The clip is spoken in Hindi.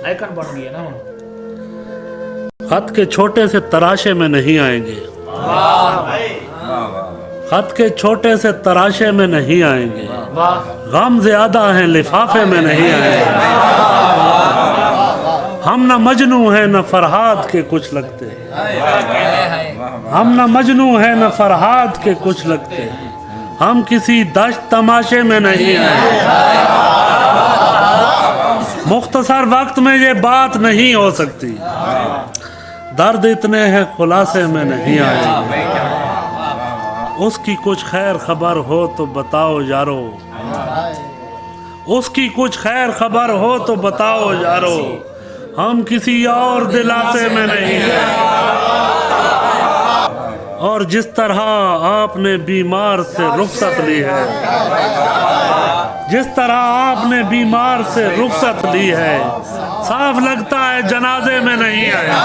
आइकन बन गया ना। खत के छोटे से तराशे में नहीं आएंगे, खत के छोटे से तराशे में नहीं आएंगे, गम ज्यादा है लिफाफे में नहीं आएंगे। हम न मजनू हैं न फरहाद के कुछ लगते, हम न मजनू हैं न फरहाद के कुछ लगते, हम किसी दश्त तमाशे में नहीं आए। मुख्तसर वक्त में ये बात नहीं हो सकती, दर्द इतने हैं खुलासे में नहीं आए। उसकी कुछ खैर खबर हो तो बताओ यारो, उसकी कुछ खैर खबर हो तो बताओ यारो, हम किसी और दिलासे में नहीं हैं। और जिस तरह आपने बीमार से रुखसत ली है, जिस तरह आपने बीमार से रुखसत ली है, साफ लगता है जनाजे में नहीं आया।